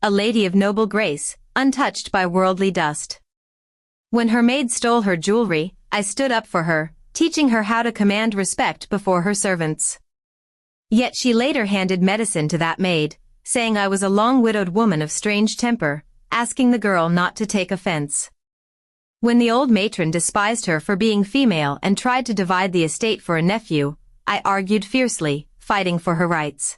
a lady of noble grace, untouched by worldly dust. When her maid stole her jewelry, I stood up for her, teaching her how to command respect before her servants. Yet she later handed medicine to that maid, saying I was a long-widowed woman of strange temper, asking the girl not to take offense. When the old matron despised her for being female and tried to divide the estate for a nephew, I argued fiercely, fighting for her rights.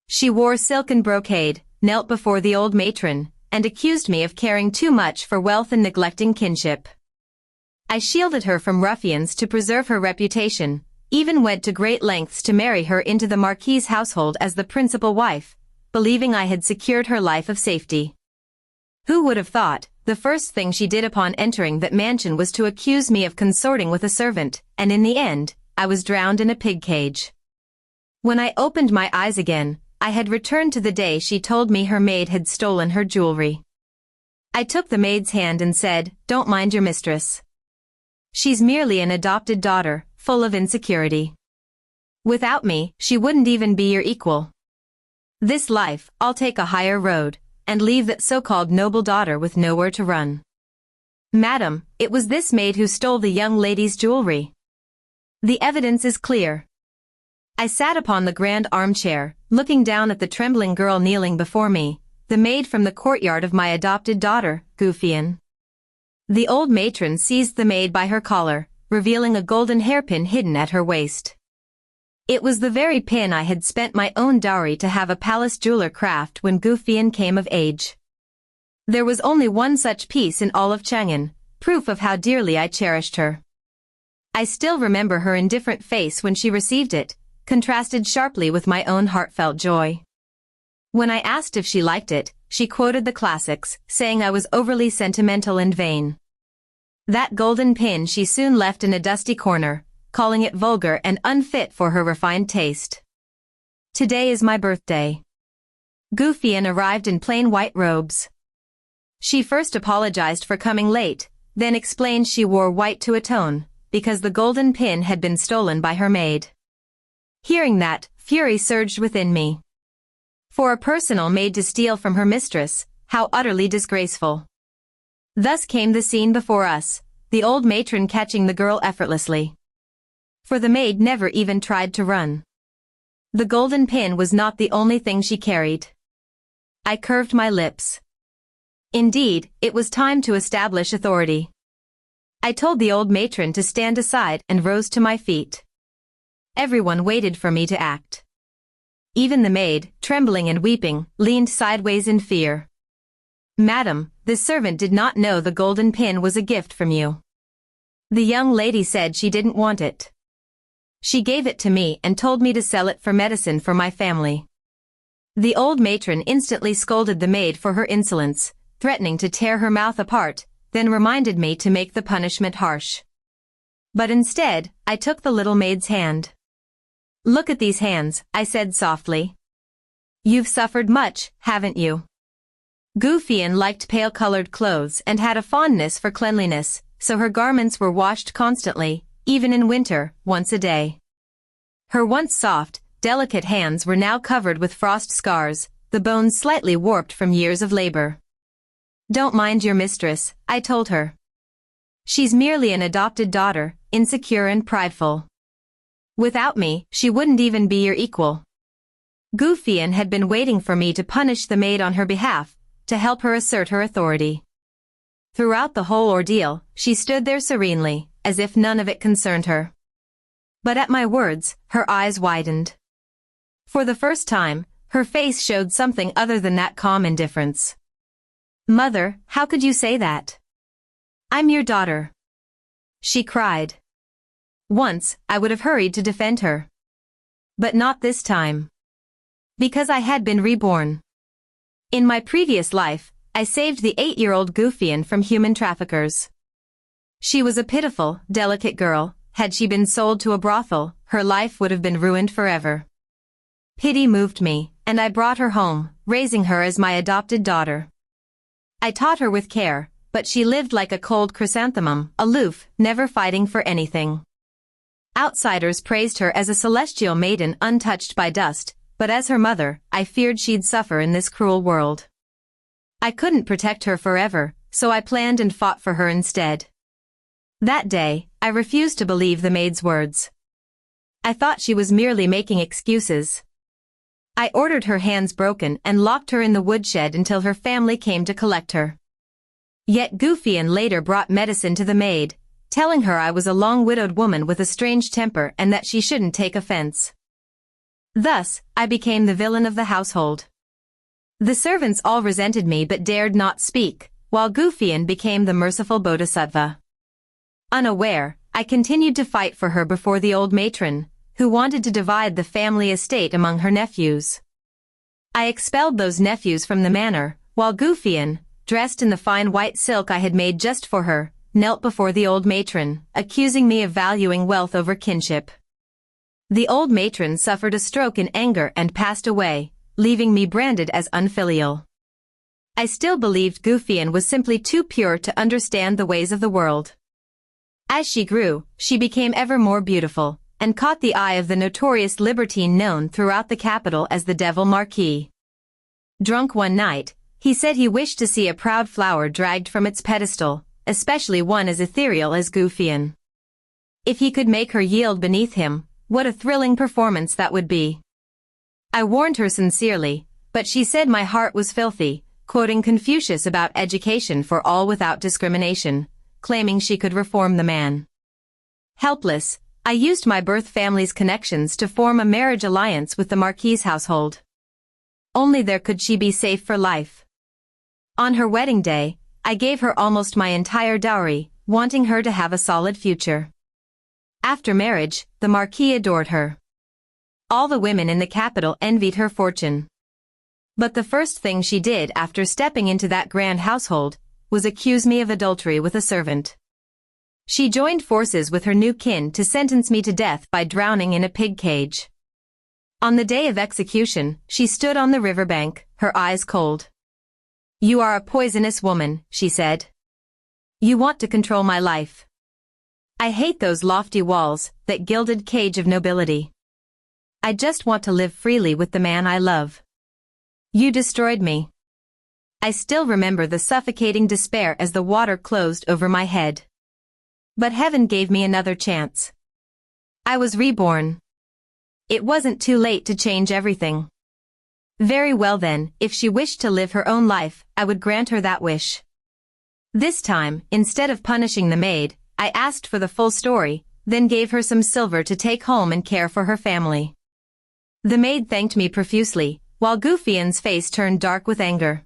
She wore silken brocade, knelt before the old matron, and accused me of caring too much for wealth and neglecting kinship. I shielded her from ruffians to preserve her reputation, even went to great lengths to marry her into the Marquis's household as the principal wife, believing I had secured her life of safety. Who would have thought, the first thing she did upon entering that mansion was to accuse me of consorting with a servant, and in the end, I was drowned in a pig cage. When I opened my eyes again, I had returned to the day she told me her maid had stolen her jewelry. I took the maid's hand and said, "Don't mind your mistress. She's merely an adopted daughter, full of insecurity. Without me, she wouldn't even be your equal. This life, I'll take a higher road, and leave that so-called noble daughter with nowhere to run." Madam, it was this maid who stole the young lady's jewelry. The evidence is clear. I sat upon the grand armchair, looking down at the trembling girl kneeling before me, the maid from the courtyard of my adopted daughter, Goufian. The old matron seized the maid by her collar, revealing a golden hairpin hidden at her waist. It was the very pin I had spent my own dowry to have a palace jeweler craft when Goufian came of age. There was only one such piece in all of Chang'an, proof of how dearly I cherished her. I still remember her indifferent face when she received it, contrasted sharply with my own heartfelt joy. When I asked if she liked it, she quoted the classics, saying I was overly sentimental and vain. That golden pin she soon left in a dusty corner, calling it vulgar and unfit for her refined taste. Today is my birthday. Goufian arrived in plain white robes. She first apologized for coming late, then explained she wore white to atone, because the golden pin had been stolen by her maid. Hearing that, fury surged within me. For a personal maid to steal from her mistress, how utterly disgraceful. Thus came the scene before us, the old matron catching the girl effortlessly. For the maid never even tried to run. The golden pin was not the only thing she carried. I curved my lips. Indeed, it was time to establish authority. I told the old matron to stand aside and rose to my feet. Everyone waited for me to act. Even the maid, trembling and weeping, leaned sideways in fear. "Madam, the servant did not know the golden pin was a gift from you. The young lady said she didn't want it. She gave it to me and told me to sell it for medicine for my family." The old matron instantly scolded the maid for her insolence, threatening to tear her mouth apart, then reminded me to make the punishment harsh. But instead, I took the little maid's hand. "Look at these hands," I said softly. "You've suffered much, haven't you?" Goufian liked pale-colored clothes and had a fondness for cleanliness, so her garments were washed constantly, even in winter, once a day. Her once soft, delicate hands were now covered with frost scars, the bones slightly warped from years of labor. "Don't mind your mistress," I told her. "She's merely an adopted daughter, insecure and prideful. Without me, she wouldn't even be your equal." Goufian had been waiting for me to punish the maid on her behalf, to help her assert her authority. Throughout the whole ordeal, she stood there serenely, as if none of it concerned her. But at my words, her eyes widened. For the first time, her face showed something other than that calm indifference. "Mother, how could you say that? I'm your daughter," she cried. Once, I would have hurried to defend her. But not this time. Because I had been reborn. In my previous life, I saved the 8-year-old Goufian from human traffickers. She was a pitiful, delicate girl. Had she been sold to a brothel, her life would have been ruined forever. Pity moved me, and I brought her home, raising her as my adopted daughter. I taught her with care, but she lived like a cold chrysanthemum, aloof, never fighting for anything. Outsiders praised her as a celestial maiden untouched by dust, but as her mother, I feared she'd suffer in this cruel world. I couldn't protect her forever, so I planned and fought for her instead. That day, I refused to believe the maid's words. I thought she was merely making excuses. I ordered her hands broken and locked her in the woodshed until her family came to collect her. Yet Guffian later brought medicine to the maid, telling her I was a long-widowed woman with a strange temper and that she shouldn't take offense. Thus, I became the villain of the household. The servants all resented me but dared not speak, while Guffian became the merciful bodhisattva. Unaware, I continued to fight for her before the old matron, who wanted to divide the family estate among her nephews. I expelled those nephews from the manor, while Guffian, dressed in the fine white silk I had made just for her, knelt before the old matron, accusing me of valuing wealth over kinship. The old matron suffered a stroke in anger and passed away, leaving me branded as unfilial. I still believed Guffian was simply too pure to understand the ways of the world. As she grew, she became ever more beautiful, and caught the eye of the notorious libertine known throughout the capital as the Devil Marquis. Drunk one night, he said he wished to see a proud flower dragged from its pedestal, especially one as ethereal as Guffian. If he could make her yield beneath him, what a thrilling performance that would be. I warned her sincerely, but she said my heart was filthy, quoting Confucius about education for all without discrimination, claiming she could reform the man. Helpless, I used my birth family's connections to form a marriage alliance with the Marquis' household. Only there could she be safe for life. On her wedding day, I gave her almost my entire dowry, wanting her to have a solid future. After marriage, the Marquis adored her. All the women in the capital envied her fortune. But the first thing she did after stepping into that grand household was accuse me of adultery with a servant. She joined forces with her new kin to sentence me to death by drowning in a pig cage. On the day of execution, she stood on the riverbank, her eyes cold. "You are a poisonous woman," she said. "You want to control my life. I hate those lofty walls, that gilded cage of nobility. I just want to live freely with the man I love. You destroyed me." I still remember the suffocating despair as the water closed over my head. But heaven gave me another chance. I was reborn. It wasn't too late to change everything. Very well then, if she wished to live her own life, I would grant her that wish. This time, instead of punishing the maid, I asked for the full story, then gave her some silver to take home and care for her family. The maid thanked me profusely, while Guffian's face turned dark with anger.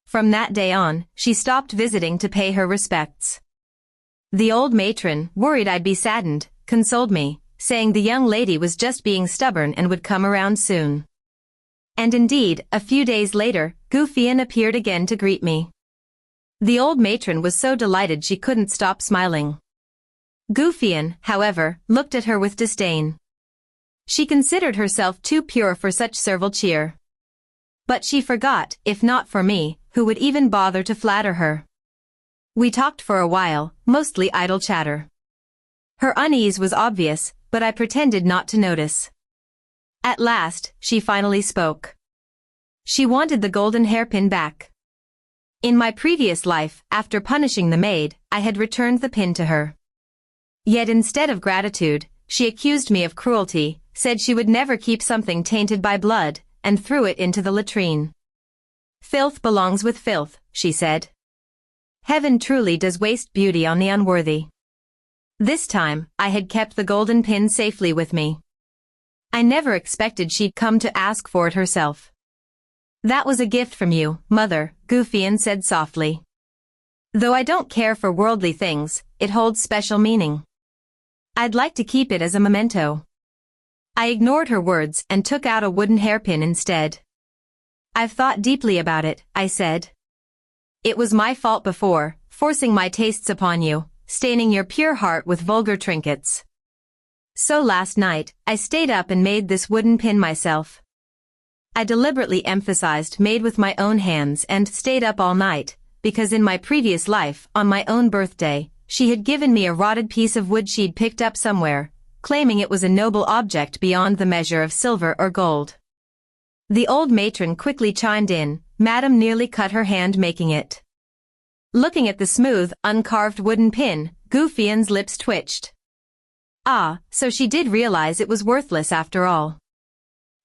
From that day on, she stopped visiting to pay her respects. The old matron, worried I'd be saddened, consoled me, saying the young lady was just being stubborn and would come around soon. And indeed, a few days later, Guffian appeared again to greet me. The old matron was so delighted she couldn't stop smiling. Guffian, however, looked at her with disdain. She considered herself too pure for such servile cheer. But she forgot, if not for me, who would even bother to flatter her. We talked for a while, mostly idle chatter. Her unease was obvious, but I pretended not to notice. At last, she finally spoke. She wanted the golden hairpin back. In my previous life, after punishing the maid, I had returned the pin to her. Yet instead of gratitude, she accused me of cruelty, said she would never keep something tainted by blood, and threw it into the latrine. "Filth belongs with filth," she said. "Heaven truly does waste beauty on the unworthy." This time, I had kept the golden pin safely with me. I never expected she'd come to ask for it herself. "That was a gift from you, Mother," Guffian said softly. "Though I don't care for worldly things, it holds special meaning. I'd like to keep it as a memento." I ignored her words and took out a wooden hairpin instead. "I've thought deeply about it," I said. "It was my fault before, forcing my tastes upon you, staining your pure heart with vulgar trinkets. So last night, I stayed up and made this wooden pin myself." I deliberately emphasized made with my own hands and stayed up all night, because in my previous life, on my own birthday, she had given me a rotted piece of wood she'd picked up somewhere, claiming it was a noble object beyond the measure of silver or gold. The old matron quickly chimed in, Madame nearly cut her hand making it. Looking at the smooth, uncarved wooden pin, Goufien's lips twitched. Ah, so she did realize it was worthless after all.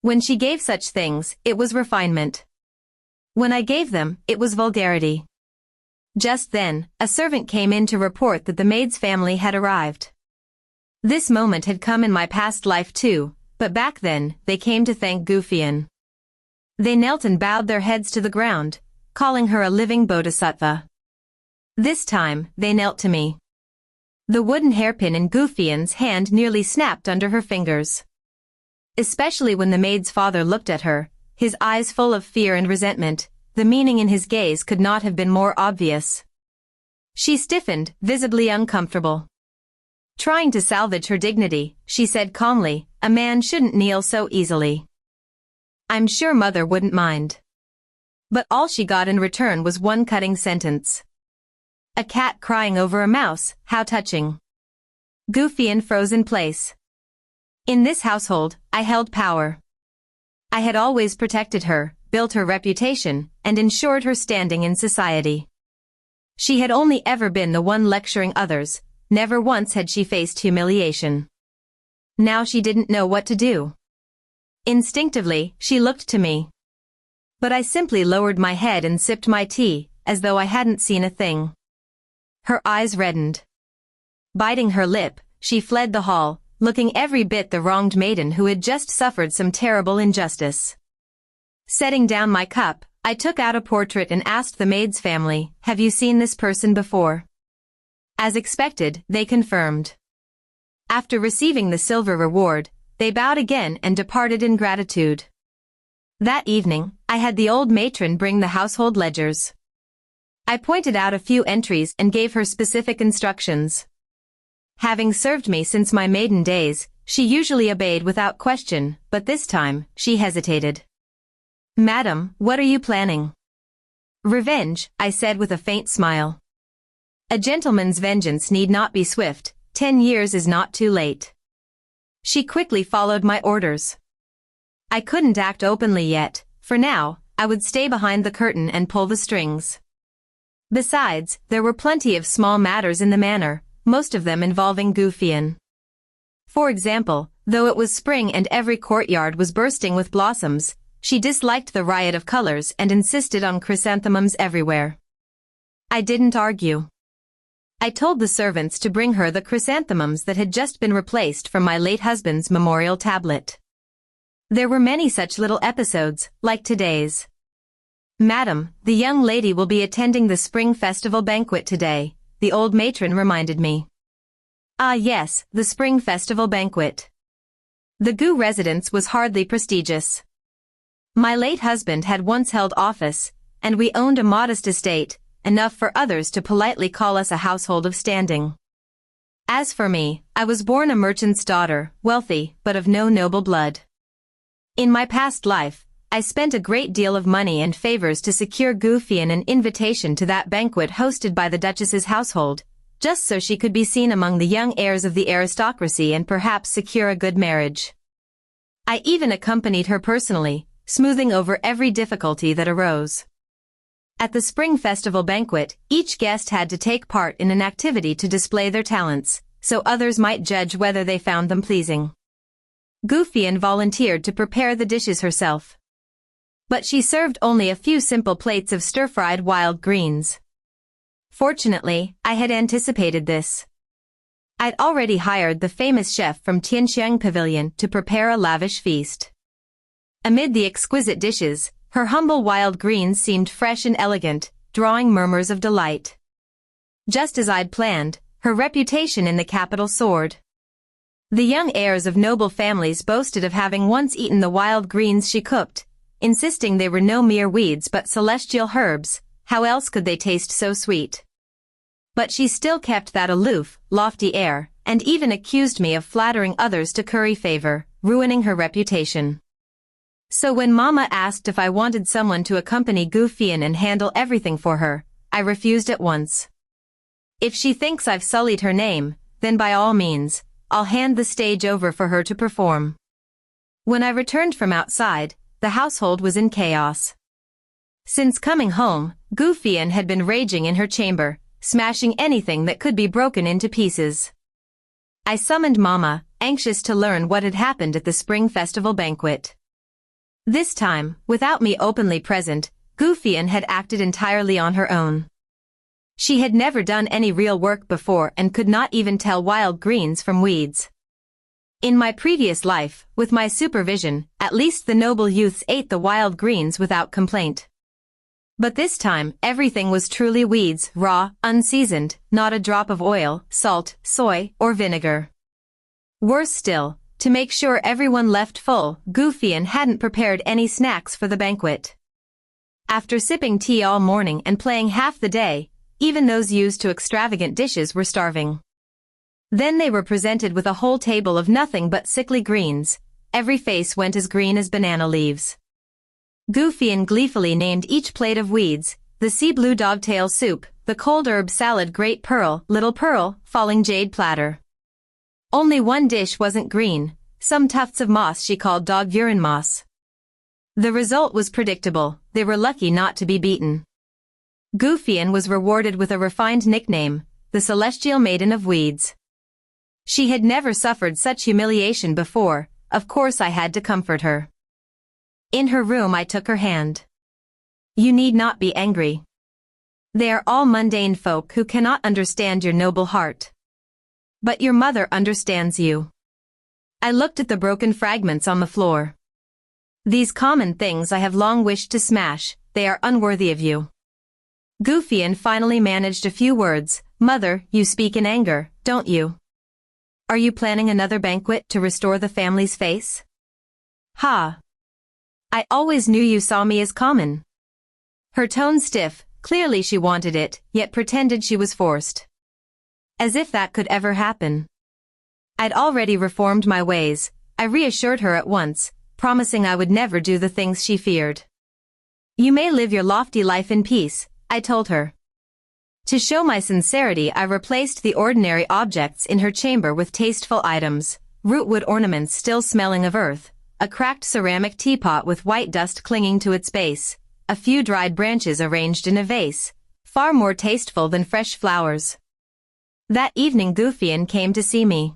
When she gave such things, it was refinement. When I gave them, it was vulgarity. Just then, a servant came in to report that the maid's family had arrived. This moment had come in my past life too, but back then, they came to thank Goufien. They knelt and bowed their heads to the ground, calling her a living bodhisattva. This time, they knelt to me. The wooden hairpin in Goufien's hand nearly snapped under her fingers. Especially when the maid's father looked at her, his eyes full of fear and resentment, the meaning in his gaze could not have been more obvious. She stiffened, visibly uncomfortable. Trying to salvage her dignity, she said calmly, "A man shouldn't kneel so easily. I'm sure Mother wouldn't mind." But all she got in return was one cutting sentence. "A cat crying over a mouse, how touching." Goufien froze in place. In this household, I held power. I had always protected her, built her reputation, and ensured her standing in society. She had only ever been the one lecturing others, never once had she faced humiliation. Now she didn't know what to do. Instinctively, she looked to me. But I simply lowered my head and sipped my tea, as though I hadn't seen a thing. Her eyes reddened. Biting her lip, she fled the hall, looking every bit the wronged maiden who had just suffered some terrible injustice. Setting down my cup, I took out a portrait and asked the maid's family, "Have you seen this person before?" As expected, they confirmed. After receiving the silver reward, they bowed again and departed in gratitude. That evening, I had the old matron bring the household ledgers. I pointed out a few entries and gave her specific instructions. Having served me since my maiden days, she usually obeyed without question, but this time, she hesitated. "Madam, what are you planning?" "Revenge," I said with a faint smile. "A gentleman's vengeance need not be swift, 10 years is not too late." She quickly followed my orders. I couldn't act openly yet, for now, I would stay behind the curtain and pull the strings. Besides, there were plenty of small matters in the manor, most of them involving Goufien. For example, though it was spring and every courtyard was bursting with blossoms, she disliked the riot of colors and insisted on chrysanthemums everywhere. I didn't argue. I told the servants to bring her the chrysanthemums that had just been replaced from my late husband's memorial tablet. There were many such little episodes, like today's. "Madam, the young lady will be attending the spring festival banquet today," the old matron reminded me. Ah yes, the spring festival banquet. The Gou residence was hardly prestigious. My late husband had once held office, and we owned a modest estate, enough for others to politely call us a household of standing. As for me, I was born a merchant's daughter, wealthy, but of no noble blood. In my past life, I spent a great deal of money and favors to secure Goufien an invitation to that banquet hosted by the Duchess's household, just so she could be seen among the young heirs of the aristocracy and perhaps secure a good marriage. I even accompanied her personally, smoothing over every difficulty that arose. At the spring festival banquet, each guest had to take part in an activity to display their talents, so others might judge whether they found them pleasing. Goufien volunteered to prepare the dishes herself. But she served only a few simple plates of stir-fried wild greens. Fortunately, I had anticipated this. I'd already hired the famous chef from Tianxiang Pavilion to prepare a lavish feast. Amid the exquisite dishes, her humble wild greens seemed fresh and elegant, drawing murmurs of delight. Just as I'd planned, her reputation in the capital soared. The young heirs of noble families boasted of having once eaten the wild greens she cooked, insisting they were no mere weeds but celestial herbs. How else could they taste so sweet? But she still kept that aloof, lofty air, and even accused me of flattering others to curry favor, ruining her reputation. So when Mama asked if I wanted someone to accompany Goufien and handle everything for her, I refused at once. If she thinks I've sullied her name, then by all means, I'll hand the stage over for her to perform. When I returned from outside, the household was in chaos. Since coming home, Guffian had been raging in her chamber, smashing anything that could be broken into pieces. I summoned Mama, anxious to learn what had happened at the spring festival banquet. This time, without me openly present, Guffian had acted entirely on her own. She had never done any real work before and could not even tell wild greens from weeds. In my previous life, with my supervision, at least the noble youths ate the wild greens without complaint. But this time, everything was truly weeds, raw, unseasoned, not a drop of oil, salt, soy, or vinegar. Worse still, to make sure everyone left full, Guffian hadn't prepared any snacks for the banquet. After sipping tea all morning and playing half the day, even those used to extravagant dishes were starving. Then they were presented with a whole table of nothing but sickly greens. Every face went as green as banana leaves. Guffian gleefully named each plate of weeds: the sea blue dogtail soup, the cold herb salad, great pearl, little pearl, falling jade platter. Only one dish wasn't green, some tufts of moss she called dog urine moss. The result was predictable: they were lucky not to be beaten. Guffian was rewarded with a refined nickname, the Celestial Maiden of Weeds. She had never suffered such humiliation before. Of course I had to comfort her. In her room I took her hand. "You need not be angry. They are all mundane folk who cannot understand your noble heart. But your mother understands you." I looked at the broken fragments on the floor. "These common things I have long wished to smash, they are unworthy of you." Guffian finally managed a few words. "Mother, you speak in anger, don't you? Are you planning another banquet to restore the family's face?" "Ha! I always knew you saw me as common." Her tone stiff, clearly she wanted it, yet pretended she was forced. As if that could ever happen. I'd already reformed my ways. I reassured her at once, promising I would never do the things she feared. "You may live your lofty life in peace," I told her. To show my sincerity, I replaced the ordinary objects in her chamber with tasteful items: rootwood ornaments still smelling of earth, a cracked ceramic teapot with white dust clinging to its base, a few dried branches arranged in a vase, far more tasteful than fresh flowers. That evening Guffian came to see me.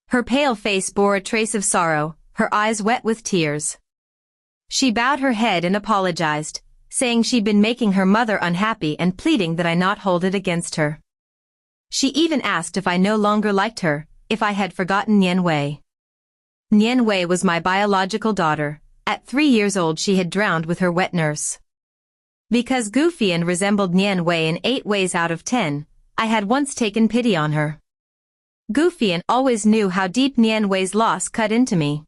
Her pale face bore a trace of sorrow, her eyes wet with tears. She bowed her head and apologized, saying she'd been making her mother unhappy and pleading that I not hold it against her. She even asked if I no longer liked her, if I had forgotten Nian Wei. Nian Wei was my biological daughter. At 3 years old she had drowned with her wet nurse. Because Guffian resembled Nian Wei in 8 ways out of 10, I had once taken pity on her. Guffian always knew how deep Nian Wei's loss cut into me.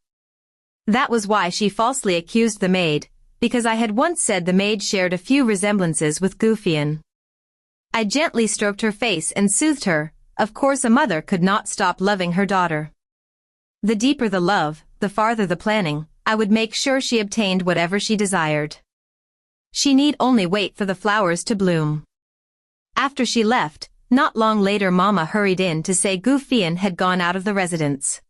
That was why she falsely accused the maid, because I had once said the maid shared a few resemblances with Guffian. I gently stroked her face and soothed her. Of course a mother could not stop loving her daughter. The deeper the love, the farther the planning. I would make sure she obtained whatever she desired. She need only wait for the flowers to bloom. After she left, not long later Mama hurried in to say Guffian had gone out of the residence.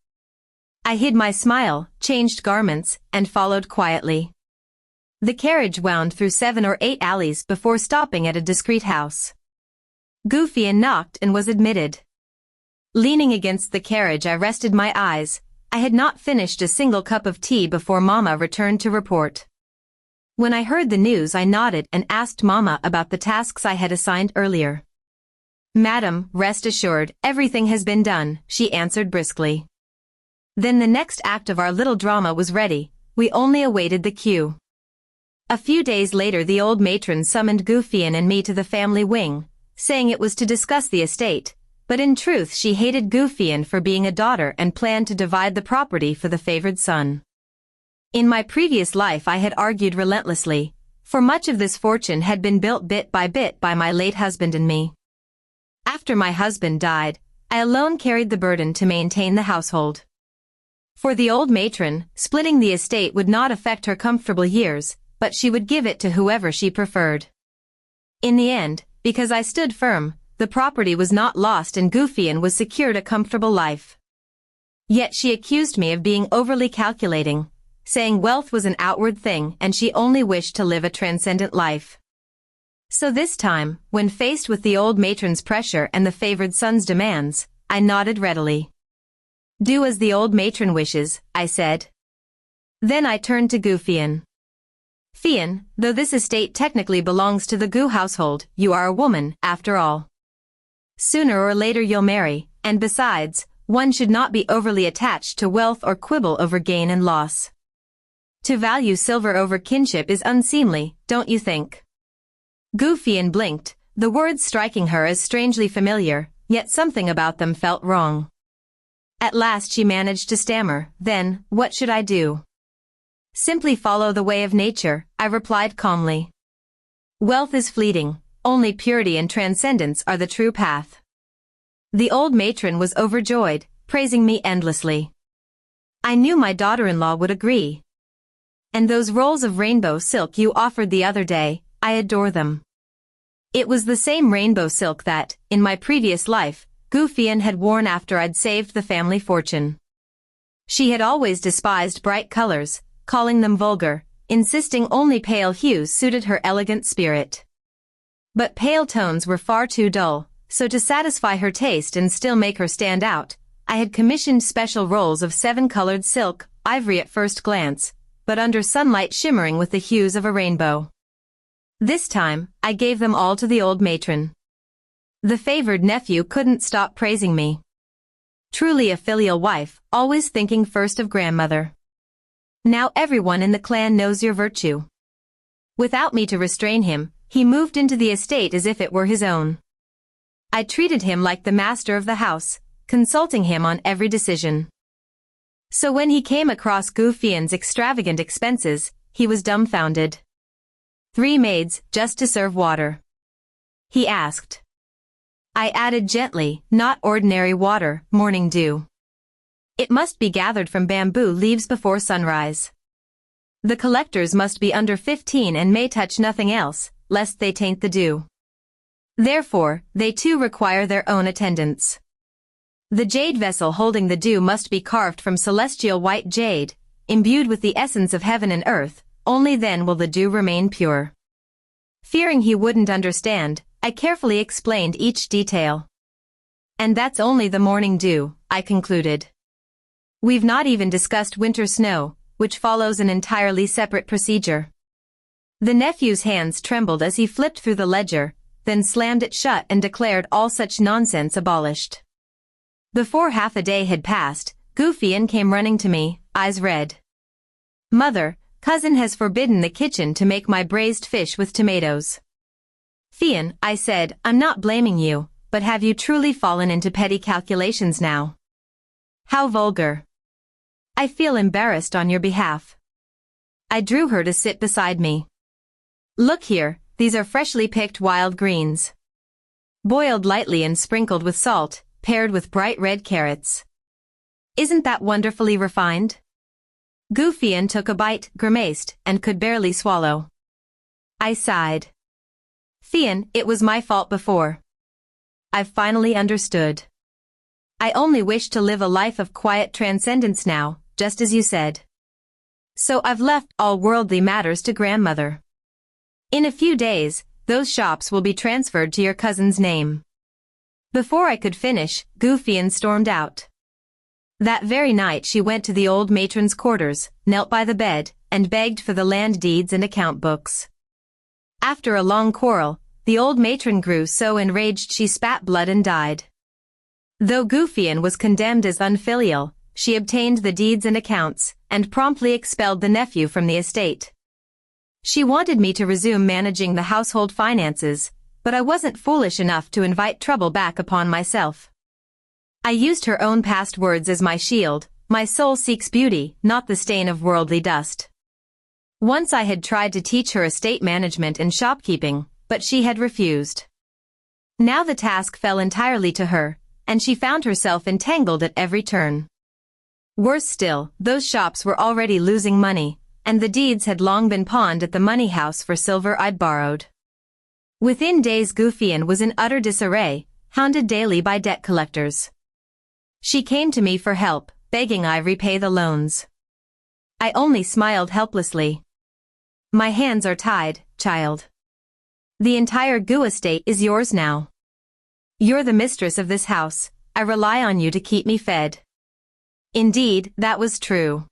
I hid my smile, changed garments, and followed quietly. The carriage wound through 7 or 8 alleys before stopping at a discreet house. Guffian knocked and was admitted. Leaning against the carriage I rested my eyes. I had not finished a single cup of tea before Mama returned to report. When I heard the news I nodded and asked Mama about the tasks I had assigned earlier. "Madam, rest assured, everything has been done," she answered briskly. Then the next act of our little drama was ready. We only awaited the cue. A few days later the old matron summoned Guffian and me to the family wing, saying it was to discuss the estate, but in truth she hated Guffian for being a daughter and planned to divide the property for the favored son. In my previous life I had argued relentlessly, for much of this fortune had been built bit by my late husband and me. After my husband died, I alone carried the burden to maintain the household. For the old matron, splitting the estate would not affect her comfortable years, but she would give it to whoever she preferred. In the end, because I stood firm, the property was not lost and Guffian was secured a comfortable life. Yet she accused me of being overly calculating, saying wealth was an outward thing and she only wished to live a transcendent life. So this time, when faced with the old matron's pressure and the favored son's demands, I nodded readily. "Do as the old matron wishes," I said. Then I turned to Gu Fian. "Fian, though this estate technically belongs to the Gu household, you are a woman, after all. Sooner or later you'll marry, and besides, one should not be overly attached to wealth or quibble over gain and loss. To value silver over kinship is unseemly, don't you think?" Gu Fian blinked, the words striking her as strangely familiar, yet something about them felt wrong. At last she managed to stammer, "Then, what should I do?" "Simply follow the way of nature," I replied calmly. "Wealth is fleeting, only purity and transcendence are the true path." The old matron was overjoyed, praising me endlessly. I knew my daughter-in-law would agree. "And those rolls of rainbow silk you offered the other day, I adore them." It was the same rainbow silk that, in my previous life, Gu Fian had worn after I'd saved the family fortune. She had always despised bright colors, calling them vulgar, insisting only pale hues suited her elegant spirit. But pale tones were far too dull, so to satisfy her taste and still make her stand out, I had commissioned special rolls of 7-colored silk, ivory at first glance, but under sunlight shimmering with the hues of a rainbow. This time, I gave them all to the old matron. The favored nephew couldn't stop praising me. Truly a filial wife, always thinking first of grandmother. "Now everyone in the clan knows your virtue." Without me to restrain him, he moved into the estate as if it were his own. I treated him like the master of the house, consulting him on every decision. So when he came across Gu Fian's extravagant expenses, he was dumbfounded. "3 maids, just to serve water?" he asked. I added gently, "Not ordinary water, morning dew. It must be gathered from bamboo leaves before sunrise. The collectors must be under 15 and may touch nothing else, lest they taint the dew. Therefore, they too require their own attendants. The jade vessel holding the dew must be carved from celestial white jade, imbued with the essence of heaven and earth, only then will the dew remain pure." Fearing he wouldn't understand, I carefully explained each detail. "And that's only the morning dew," I concluded. "We've not even discussed winter snow, which follows an entirely separate procedure." The nephew's hands trembled as he flipped through the ledger, then slammed it shut and declared all such nonsense abolished. Before half a day had passed, Gu Fian came running to me, eyes red. "Mother, cousin has forbidden the kitchen to make my braised fish with tomatoes." "Fian," I said, "I'm not blaming you, but have you truly fallen into petty calculations now? How vulgar. I feel embarrassed on your behalf." I drew her to sit beside me. "Look here, these are freshly picked wild greens. Boiled lightly and sprinkled with salt, paired with bright red carrots. Isn't that wonderfully refined?" Gu Fian took a bite, grimaced, and could barely swallow. I sighed. "Fian, it was my fault before. I've finally understood. I only wish to live a life of quiet transcendence now, just as you said. So I've left all worldly matters to grandmother. In a few days, those shops will be transferred to your cousin's name." Before I could finish, Gu Fian stormed out. That very night she went to the old matron's quarters, knelt by the bed, and begged for the land deeds and account books. After a long quarrel, the old matron grew so enraged she spat blood and died. Though Gu Fian was condemned as unfilial, she obtained the deeds and accounts, and promptly expelled the nephew from the estate. She wanted me to resume managing the household finances, but I wasn't foolish enough to invite trouble back upon myself. I used her own past words as my shield, "My soul seeks beauty, not the stain of worldly dust." Once I had tried to teach her estate management and shopkeeping, but she had refused. Now the task fell entirely to her, and she found herself entangled at every turn. Worse still, those shops were already losing money, and the deeds had long been pawned at the money house for silver I'd borrowed. Within days Gu Fian was in utter disarray, hounded daily by debt collectors. She came to me for help, begging I repay the loans. I only smiled helplessly. My hands are tied, child. The entire Gu estate is yours now. You're the mistress of this house. I rely on you to keep me fed. Indeed, that was true.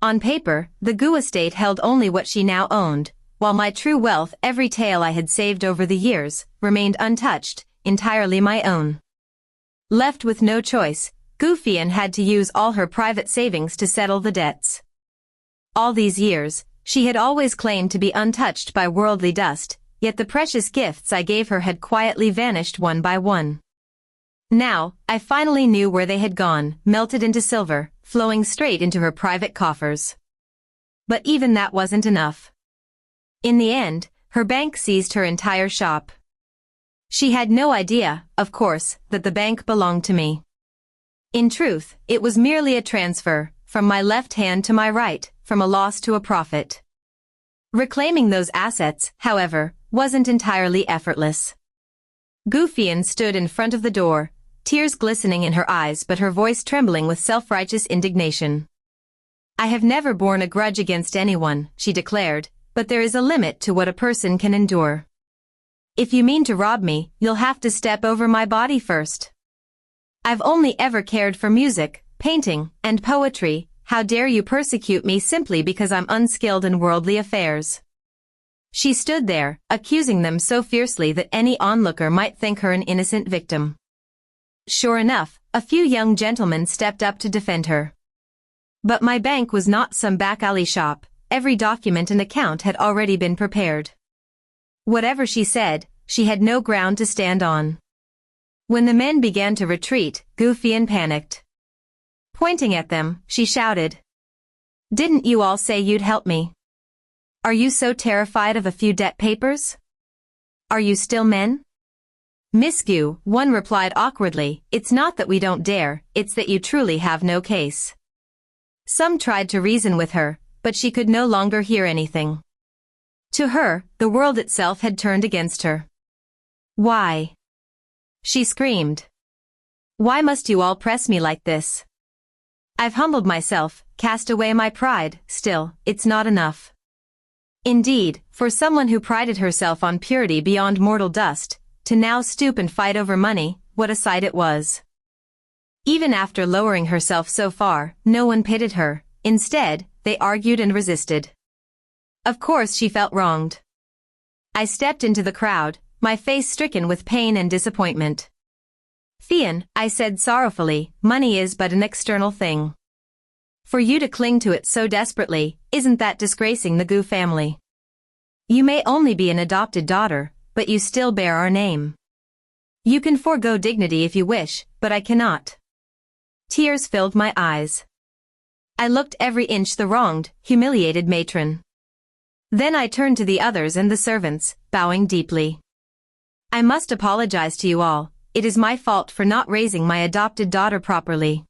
On paper, the Gu estate held only what she now owned, while my true wealth, every tael I had saved over the years, remained untouched, entirely my own. Left with no choice, Gu Fian had to use all her private savings to settle the debts. All these years, she had always claimed to be untouched by worldly dust, yet the precious gifts I gave her had quietly vanished one by one. Now, I finally knew where they had gone, melted into silver, flowing straight into her private coffers. But even that wasn't enough. In the end, her bank seized her entire shop. She had no idea, of course, that the bank belonged to me. In truth, it was merely a transfer, from my left hand to my right, from a loss to a profit. Reclaiming those assets, however, wasn't entirely effortless. Gu Fian stood in front of the door, tears glistening in her eyes but her voice trembling with self-righteous indignation. I have never borne a grudge against anyone, she declared, but there is a limit to what a person can endure. If you mean to rob me, you'll have to step over my body first. I've only ever cared for music, painting, and poetry. How dare you persecute me simply because I'm unskilled in worldly affairs? She stood there, accusing them so fiercely that any onlooker might think her an innocent victim. Sure enough, a few young gentlemen stepped up to defend her. But my bank was not some back alley shop. Every document and account had already been prepared. Whatever she said, she had no ground to stand on. When the men began to retreat, Gu Fian panicked. Pointing at them, she shouted. Didn't you all say you'd help me? Are you so terrified of a few debt papers? Are you still men? Miss Gu, one replied awkwardly, it's not that we don't dare, it's that you truly have no case. Some tried to reason with her, but she could no longer hear anything. To her, the world itself had turned against her. Why? She screamed. Why must you all press me like this? I've humbled myself, cast away my pride, still, it's not enough. Indeed, for someone who prided herself on purity beyond mortal dust, to now stoop and fight over money, what a sight it was. Even after lowering herself so far, no one pitied her. Instead, they argued and resisted. Of course she felt wronged. I stepped into the crowd, my face stricken with pain and disappointment. Fian, I said sorrowfully, money is but an external thing. For you to cling to it so desperately, isn't that disgracing the Gu family? You may only be an adopted daughter, but you still bear our name. You can forego dignity if you wish, but I cannot. Tears filled my eyes. I looked every inch the wronged, humiliated matron. Then I turned to the others and the servants, bowing deeply. I must apologize to you all. It is my fault for not raising my adopted daughter properly.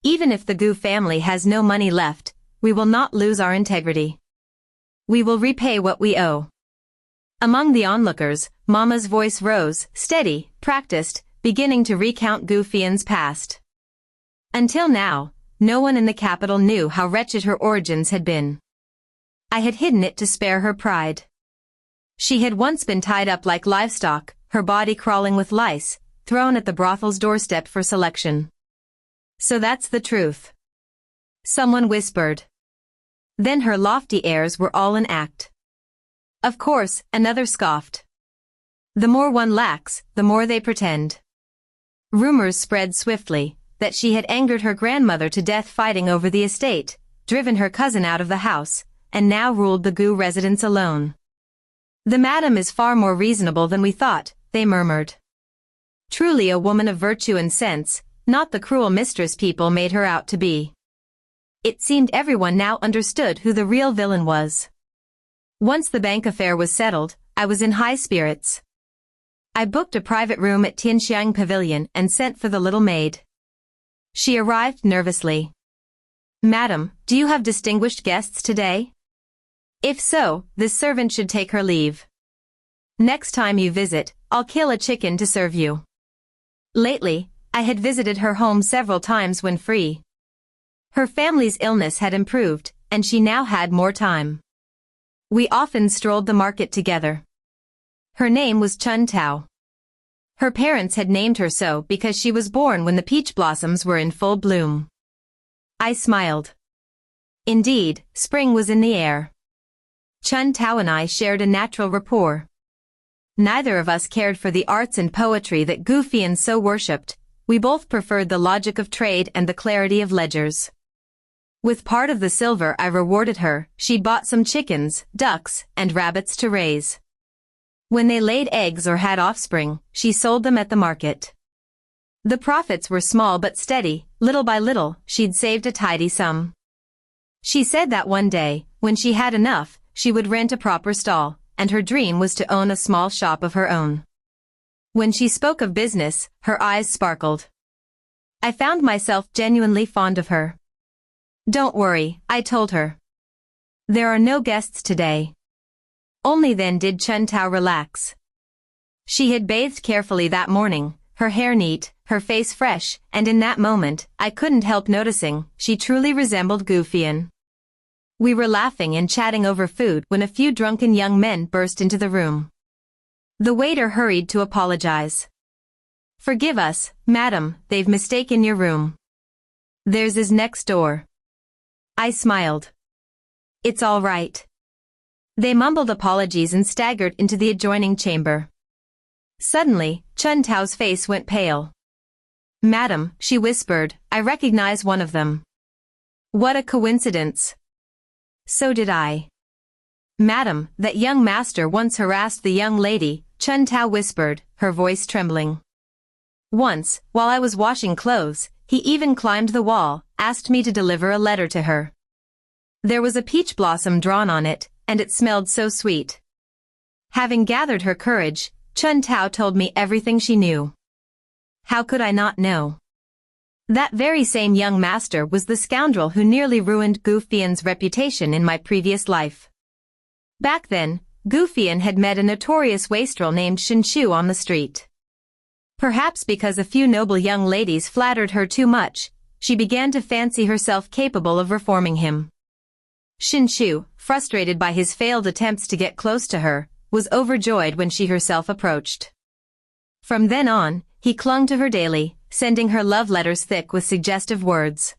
Even if the Gu family has no money left, we will not lose our integrity. We will repay what we owe. Among the onlookers, Mama's voice rose, steady, practiced, beginning to recount Gu Fian's past. Until now, no one in the capital knew how wretched her origins had been. I had hidden it to spare her pride. She had once been tied up like livestock, her body crawling with lice, thrown at the brothel's doorstep for selection. So that's the truth. Someone whispered. Then her lofty airs were all an act. Of course, another scoffed. The more one lacks, the more they pretend. Rumors spread swiftly, that she had angered her grandmother to death fighting over the estate, driven her cousin out of the house, and now ruled the Gu residence alone. The madam is far more reasonable than we thought, they murmured. Truly a woman of virtue and sense, not the cruel mistress people made her out to be. It seemed everyone now understood who the real villain was. Once the bank affair was settled, I was in high spirits. I booked a private room at Tianxiang Pavilion and sent for the little maid. She arrived nervously. Madam, do you have distinguished guests today? If so, this servant should take her leave. Next time you visit, I'll kill a chicken to serve you. Lately, I had visited her home several times when free. Her family's illness had improved, and she now had more time. We often strolled the market together. Her name was Chun Tao. Her parents had named her so because she was born when the peach blossoms were in full bloom. I smiled. Indeed, spring was in the air. Chun Tao and I shared a natural rapport. Neither of us cared for the arts and poetry that Gufian so worshipped. We both preferred the logic of trade and the clarity of ledgers. With part of the silver I rewarded her, she bought some chickens, ducks, and rabbits to raise. When they laid eggs or had offspring, she sold them at the market. The profits were small but steady. Little by little, she'd saved a tidy sum. She said that one day, when she had enough, she would rent a proper stall, and her dream was to own a small shop of her own. When she spoke of business, her eyes sparkled. I found myself genuinely fond of her. Don't worry, I told her. There are no guests today. Only then did Chun Tao relax. She had bathed carefully that morning, her hair neat, her face fresh, and in that moment, I couldn't help noticing, she truly resembled Gufian. We were laughing and chatting over food when a few drunken young men burst into the room. The waiter hurried to apologize. Forgive us, madam, they've mistaken your room. Theirs is next door. I smiled. It's all right. They mumbled apologies and staggered into the adjoining chamber. Suddenly, Chun Tao's face went pale. Madam, she whispered, I recognize one of them. What a coincidence. So did I. Madam, that young master once harassed the young lady, Chun Tao whispered, her voice trembling. Once, while I was washing clothes, he even climbed the wall, asked me to deliver a letter to her. There was a peach blossom drawn on it, and it smelled so sweet. Having gathered her courage, Chun Tao told me everything she knew. How could I not know? That very same young master was the scoundrel who nearly ruined Gufian's reputation in my previous life. Back then, Gufian had met a notorious wastrel named Shinshu on the street. Perhaps because a few noble young ladies flattered her too much, she began to fancy herself capable of reforming him. Shinshu, frustrated by his failed attempts to get close to her, was overjoyed when she herself approached. From then on, he clung to her daily, sending her love letters thick with suggestive words.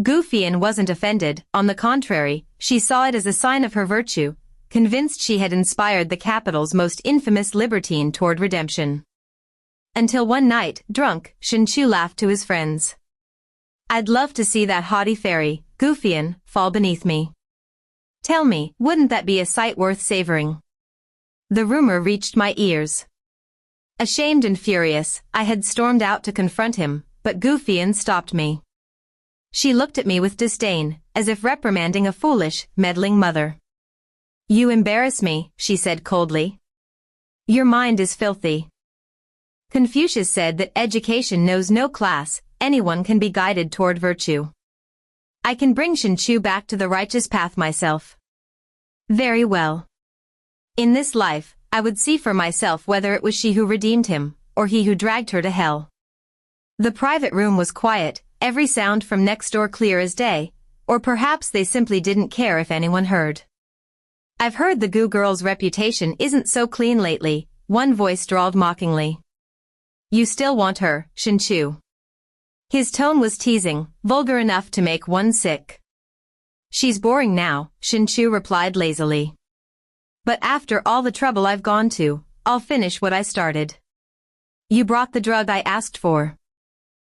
Gufian wasn't offended, on the contrary, she saw it as a sign of her virtue, convinced she had inspired the capital's most infamous libertine toward redemption. Until one night, drunk, Shinshu laughed to his friends. I'd love to see that haughty fairy, Gufian, fall beneath me. Tell me, wouldn't that be a sight worth savoring? The rumor reached my ears. Ashamed and furious, I had stormed out to confront him, but Gufian stopped me. She looked at me with disdain, as if reprimanding a foolish, meddling mother. You embarrass me, she said coldly. Your mind is filthy. Confucius said that education knows no class, anyone can be guided toward virtue. I can bring Shinshu back to the righteous path myself. Very well. In this life, I would see for myself whether it was she who redeemed him, or he who dragged her to hell. The private room was quiet, every sound from next door clear as day, or perhaps they simply didn't care if anyone heard. I've heard the Gu girl's reputation isn't so clean lately, one voice drawled mockingly. You still want her, Shinshu. His tone was teasing, vulgar enough to make one sick. She's boring now, Shinshu replied lazily. But after all the trouble I've gone to, I'll finish what I started. You brought the drug I asked for.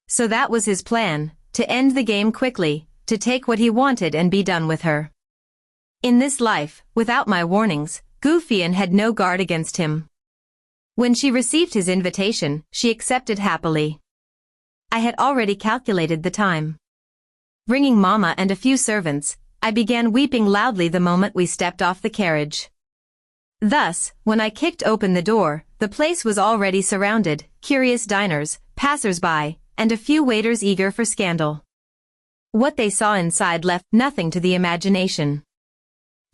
So that was his plan, to end the game quickly, to take what he wanted and be done with her. In this life, without my warnings, Gufian had no guard against him. When she received his invitation, she accepted happily. I had already calculated the time. Bringing Mama and a few servants, I began weeping loudly the moment we stepped off the carriage. Thus, when I kicked open the door, the place was already surrounded, curious diners, passers-by, and a few waiters eager for scandal. What they saw inside left nothing to the imagination.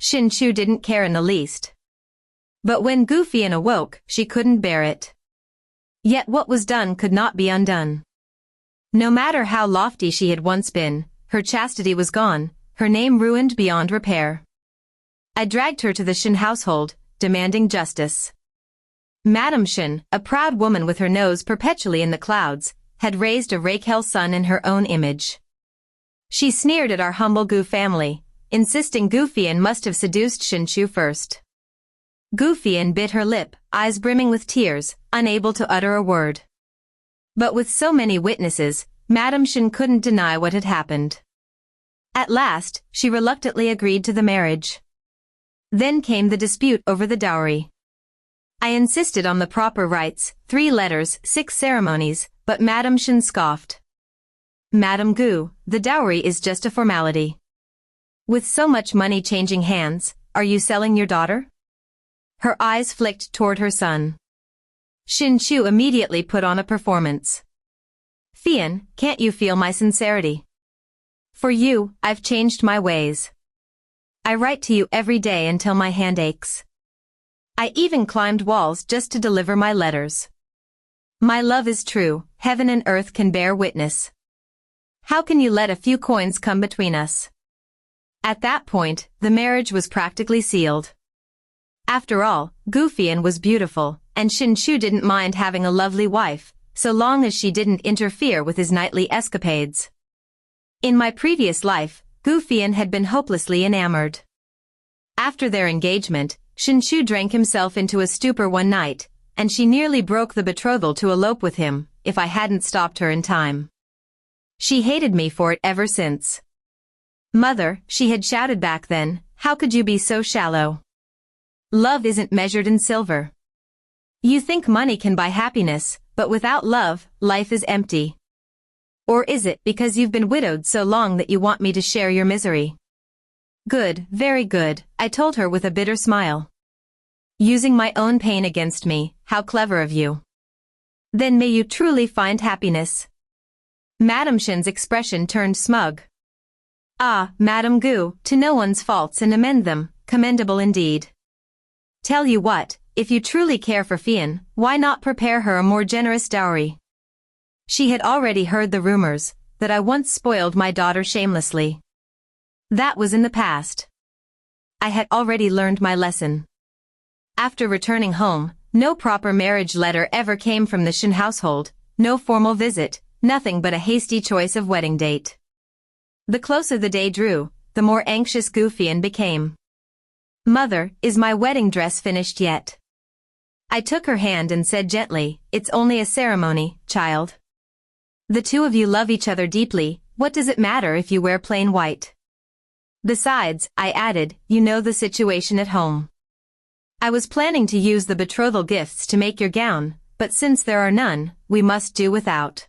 Shinshu didn't care in the least. But when Gufian awoke, she couldn't bear it. Yet what was done could not be undone. No matter how lofty she had once been, her chastity was gone, her name ruined beyond repair. I dragged her to the Shen household, demanding justice. Madame Shen, a proud woman with her nose perpetually in the clouds, had raised a Raquel son in her own image. She sneered at our humble Gu family, insisting Gu Fian must have seduced Shen Chu first. Gu Fian bit her lip, eyes brimming with tears, unable to utter a word. But with so many witnesses, Madame Shen couldn't deny what had happened. At last, she reluctantly agreed to the marriage. Then came the dispute over the dowry. I insisted on the proper rites, 3 letters, 6 ceremonies, but Madame Shen scoffed. Madame Gu, the dowry is just a formality. With so much money changing hands, are you selling your daughter? Her eyes flicked toward her son. Shen Chu immediately put on a performance. Fian, can't you feel my sincerity? For you, I've changed my ways. I write to you every day until my hand aches. I even climbed walls just to deliver my letters. My love is true, heaven and earth can bear witness. How can you let a few coins come between us? At that point, the marriage was practically sealed. After all, Gu Fian was beautiful, and Shen Chu didn't mind having a lovely wife, so long as she didn't interfere with his nightly escapades. In my previous life, Gu Fian had been hopelessly enamored. After their engagement, Shen Chu drank himself into a stupor one night, and she nearly broke the betrothal to elope with him, if I hadn't stopped her in time. She hated me for it ever since. Mother, she had shouted back then, how could you be so shallow? Love isn't measured in silver. You think money can buy happiness, but without love, life is empty. Or is it because you've been widowed so long that you want me to share your misery? Good, very good, I told her with a bitter smile. Using my own pain against me, how clever of you. Then may you truly find happiness. Madame Shen's expression turned smug. Ah, Madame Gu, to know one's faults and amend them, commendable indeed. Tell you what, if you truly care for Fian, why not prepare her a more generous dowry? She had already heard the rumors, that I once spoiled my daughter shamelessly. That was in the past. I had already learned my lesson. After returning home, no proper marriage letter ever came from the Shen household, no formal visit, nothing but a hasty choice of wedding date. The closer the day drew, the more anxious Gu Fian became. Mother, is my wedding dress finished yet? I took her hand and said gently, it's only a ceremony, child. The two of you love each other deeply, what does it matter if you wear plain white? Besides, I added, you know the situation at home. I was planning to use the betrothal gifts to make your gown, but since there are none, we must do without.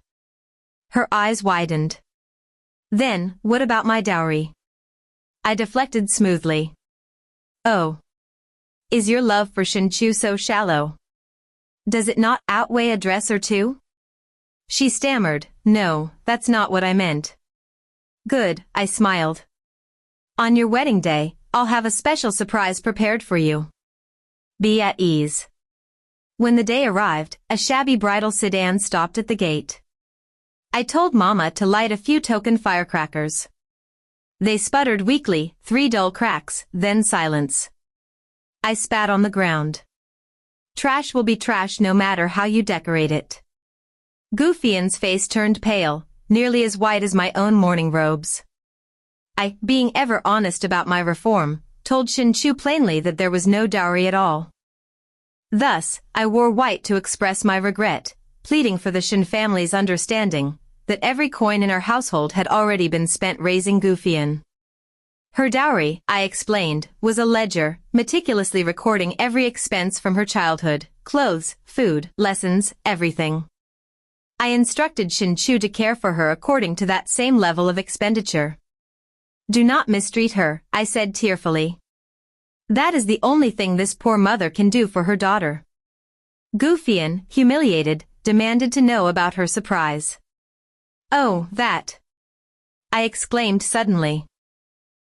Her eyes widened. Then, what about my dowry? I deflected smoothly. Oh. Is your love for Shen Chu so shallow? Does it not outweigh a dress or two? She stammered, no, that's not what I meant. Good, I smiled. On your wedding day, I'll have a special surprise prepared for you. Be at ease. When the day arrived, a shabby bridal sedan stopped at the gate. I told Mama to light a few token firecrackers. They sputtered weakly, 3 dull cracks, then silence. I spat on the ground. Trash will be trash no matter how you decorate it. Gu Fian's face turned pale, nearly as white as my own mourning robes. I, being ever honest about my reform, told Shen Chu plainly that there was no dowry at all. Thus, I wore white to express my regret, pleading for the Shen family's understanding, that every coin in our household had already been spent raising Gu Fian. Her dowry, I explained, was a ledger, meticulously recording every expense from her childhood, clothes, food, lessons, everything. I instructed Shen Chu to care for her according to that same level of expenditure. Do not mistreat her, I said tearfully. That is the only thing this poor mother can do for her daughter. Gu Fian, humiliated, demanded to know about her surprise. Oh, that! I exclaimed suddenly.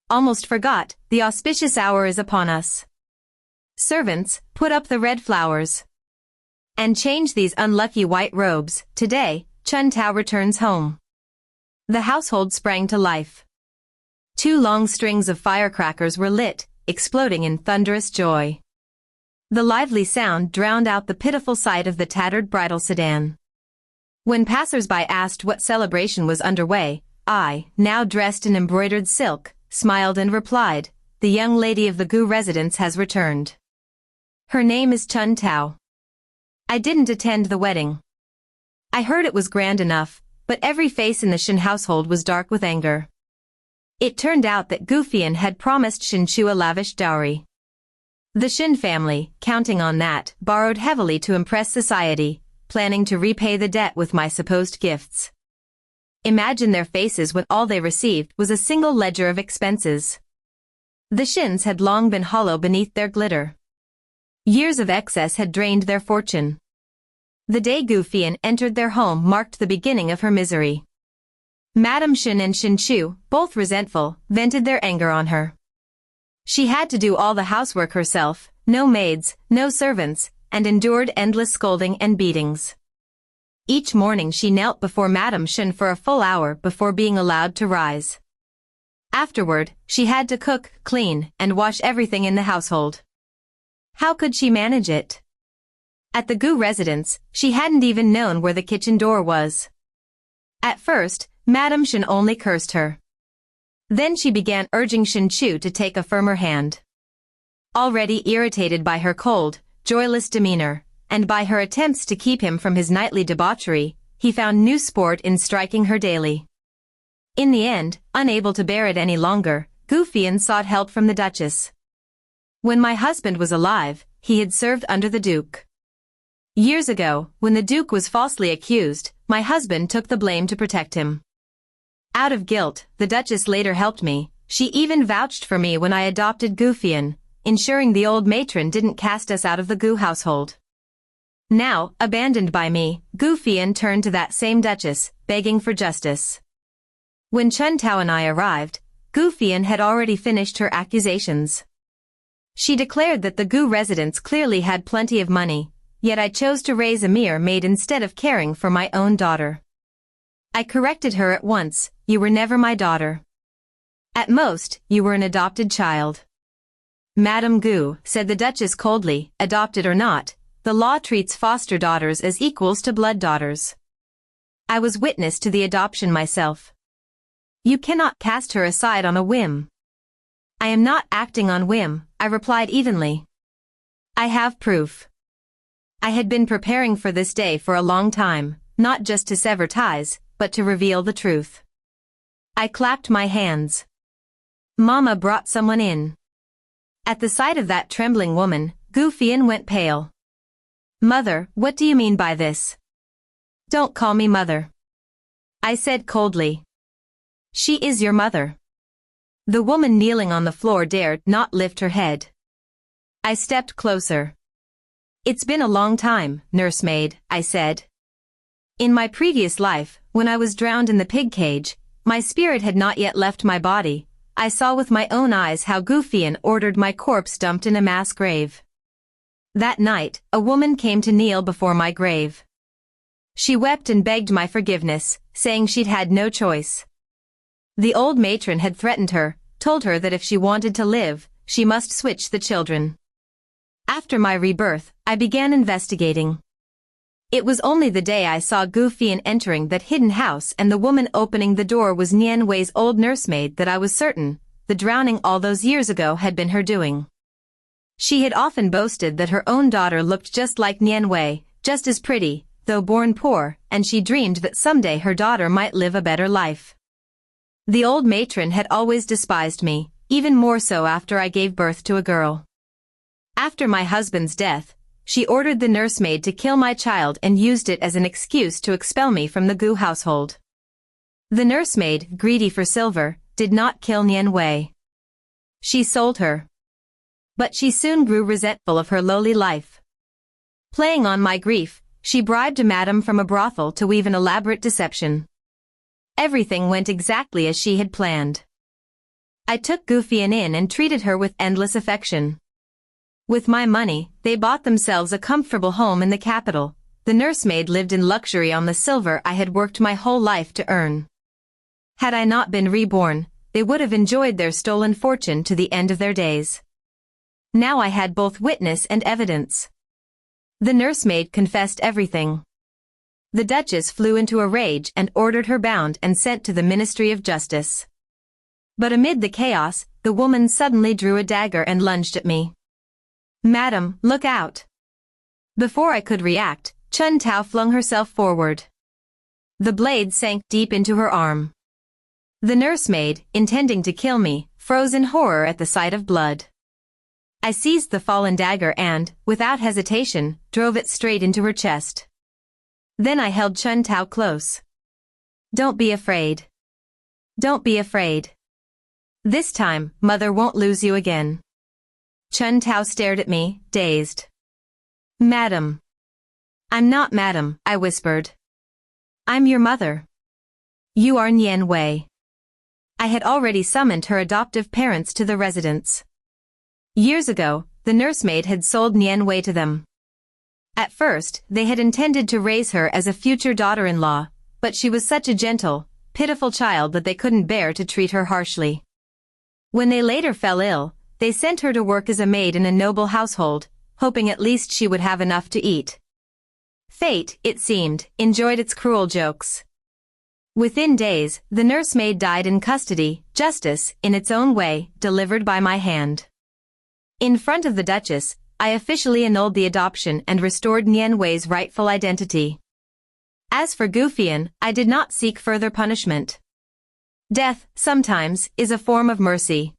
Almost forgot, the auspicious hour is upon us. Servants, put up the red flowers. And change these unlucky white robes, today, Chun Tao returns home. The household sprang to life. 2 long strings of firecrackers were lit, exploding in thunderous joy. The lively sound drowned out the pitiful sight of the tattered bridal sedan. When passers-by asked what celebration was underway, I, now dressed in embroidered silk, smiled and replied, "The young lady of the Gu residence has returned. Her name is Chun Tao." I didn't attend the wedding. I heard it was grand enough, but every face in the Shin household was dark with anger. It turned out that Gu Fian had promised Shin Chu a lavish dowry. The Shin family, counting on that, borrowed heavily to impress society, planning to repay the debt with my supposed gifts. Imagine their faces when all they received was a single ledger of expenses. The Shins had long been hollow beneath their glitter. Years of excess had drained their fortune. The day Gu Fian entered their home marked the beginning of her misery. Madame Shin and Shin Chu, both resentful, vented their anger on her. She had to do all the housework herself, no maids, no servants, and endured endless scolding and beatings. Each morning she knelt before Madame Shin for a full hour before being allowed to rise. Afterward, she had to cook, clean, and wash everything in the household. How could she manage it? At the Gu residence, she hadn't even known where the kitchen door was. At first, Madame Shin only cursed her. Then she began urging Shin Chu to take a firmer hand. Already irritated by her cold, joyless demeanor, and by her attempts to keep him from his nightly debauchery, he found new sport in striking her daily. In the end, unable to bear it any longer, Gu Fian sought help from the Duchess. When my husband was alive, he had served under the Duke. Years ago, when the Duke was falsely accused, my husband took the blame to protect him. Out of guilt, the Duchess later helped me. She even vouched for me when I adopted Gu Fian, ensuring the old matron didn't cast us out of the Gu household. Now, abandoned by me, Gu Fian turned to that same Duchess, begging for justice. When Chun Tao and I arrived, Gu Fian had already finished her accusations. She declared that the Gu residents clearly had plenty of money, yet I chose to raise a mere maid instead of caring for my own daughter. I corrected her at once, "You were never my daughter. At most, you were an adopted child." "Madame Gu," said the Duchess coldly, "adopted or not, the law treats foster daughters as equals to blood daughters. I was witness to the adoption myself. You cannot cast her aside on a whim." "I am not acting on whim," I replied evenly. "I have proof." I had been preparing for this day for a long time, not just to sever ties, but to reveal the truth. I clapped my hands. Mama brought someone in. At the sight of that trembling woman, Gu Fian went pale. "Mother, what do you mean by this?" "Don't call me mother," I said coldly. "She is your mother." The woman kneeling on the floor dared not lift her head. I stepped closer. "It's been a long time, nursemaid," I said. "In my previous life, when I was drowned in the pig cage, my spirit had not yet left my body. I saw with my own eyes how Gu Fian ordered my corpse dumped in a mass grave. That night, a woman came to kneel before my grave. She wept and begged my forgiveness, saying she'd had no choice. The old matron had threatened her, told her that if she wanted to live, she must switch the children. After my rebirth, I began investigating. It was only the day I saw Gu Fian entering that hidden house and the woman opening the door was Nian Wei's old nursemaid that I was certain the drowning all those years ago had been her doing. She had often boasted that her own daughter looked just like Nian Wei, just as pretty, though born poor, and she dreamed that someday her daughter might live a better life. The old matron had always despised me, even more so after I gave birth to a girl. After my husband's death, she ordered the nursemaid to kill my child and used it as an excuse to expel me from the Gu household. The nursemaid, greedy for silver, did not kill Nian Wei. She sold her. But she soon grew resentful of her lowly life. Playing on my grief, she bribed a madam from a brothel to weave an elaborate deception. Everything went exactly as she had planned. I took Gu Fian in and treated her with endless affection. With my money, they bought themselves a comfortable home in the capital. The nursemaid lived in luxury on the silver I had worked my whole life to earn. Had I not been reborn, they would have enjoyed their stolen fortune to the end of their days. Now I had both witness and evidence. The nursemaid confessed everything. The Duchess flew into a rage and ordered her bound and sent to the Ministry of Justice. But amid the chaos, the woman suddenly drew a dagger and lunged at me. "Madam, look out!" Before I could react, Chun Tao flung herself forward. The blade sank deep into her arm. The nursemaid, intending to kill me, froze in horror at the sight of blood. I seized the fallen dagger and, without hesitation, drove it straight into her chest. Then I held Chun Tao close. "Don't be afraid. Don't be afraid. This time, Mother won't lose you again." Chun Tao stared at me, dazed. "Madam." "I'm not madam," I whispered. "I'm your mother. You are Nian Wei." I had already summoned her adoptive parents to the residence. Years ago, the nursemaid had sold Nian Wei to them. At first, they had intended to raise her as a future daughter-in-law, but she was such a gentle, pitiful child that they couldn't bear to treat her harshly. When they later fell ill, they sent her to work as a maid in a noble household, hoping at least she would have enough to eat. Fate, it seemed, enjoyed its cruel jokes. Within days, the nursemaid died in custody, justice, in its own way, delivered by my hand. In front of the Duchess, I officially annulled the adoption and restored Nian Wei's rightful identity. As for Gufian, I did not seek further punishment. Death, sometimes, is a form of mercy.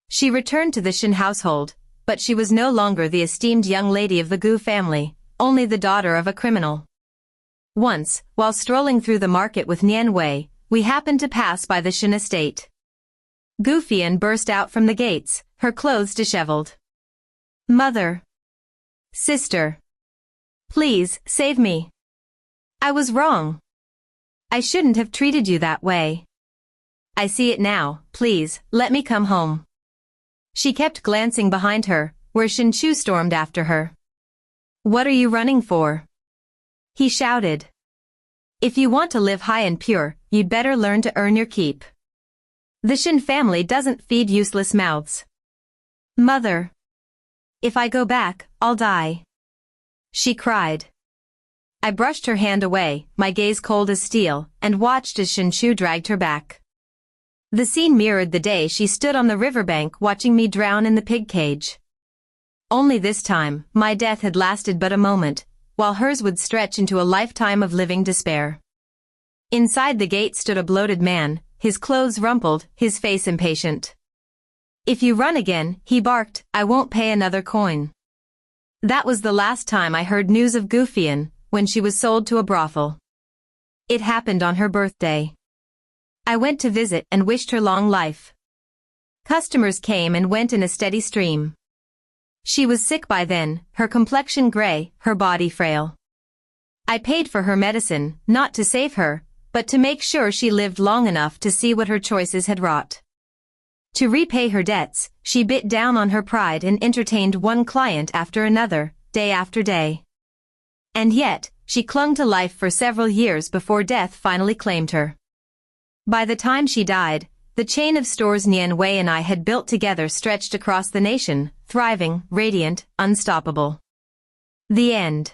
She returned to the Shen household, but she was no longer the esteemed young lady of the Gu family, only the daughter of a criminal. Once, while strolling through the market with Nian Wei, we happened to pass by the Shen estate. Gufian burst out from the gates, her clothes disheveled. "Mother! Sister! Please, save me! I was wrong. I shouldn't have treated you that way. I see it now, please, let me come home." She kept glancing behind her, where Shen Chu stormed after her. "What are you running for?" he shouted. "If you want to live high and pure, you'd better learn to earn your keep. The Shen family doesn't feed useless mouths." "Mother! If I go back, I'll die," she cried. I brushed her hand away, my gaze cold as steel, and watched as Shen Chu dragged her back. The scene mirrored the day she stood on the riverbank watching me drown in the pig cage. Only this time, my death had lasted but a moment, while hers would stretch into a lifetime of living despair. Inside the gate stood a bloated man, his clothes rumpled, his face impatient. "If you run again," he barked, "I won't pay another coin." That was the last time I heard news of Gufian, when she was sold to a brothel. It happened on her birthday. I went to visit and wished her long life. Customers came and went in a steady stream. She was sick by then, her complexion gray, her body frail. I paid for her medicine, not to save her, but to make sure she lived long enough to see what her choices had wrought. To repay her debts, she bit down on her pride and entertained one client after another, day after day. And yet, she clung to life for several years before death finally claimed her. By the time she died, the chain of stores Nian Wei and I had built together stretched across the nation, thriving, radiant, unstoppable. The end.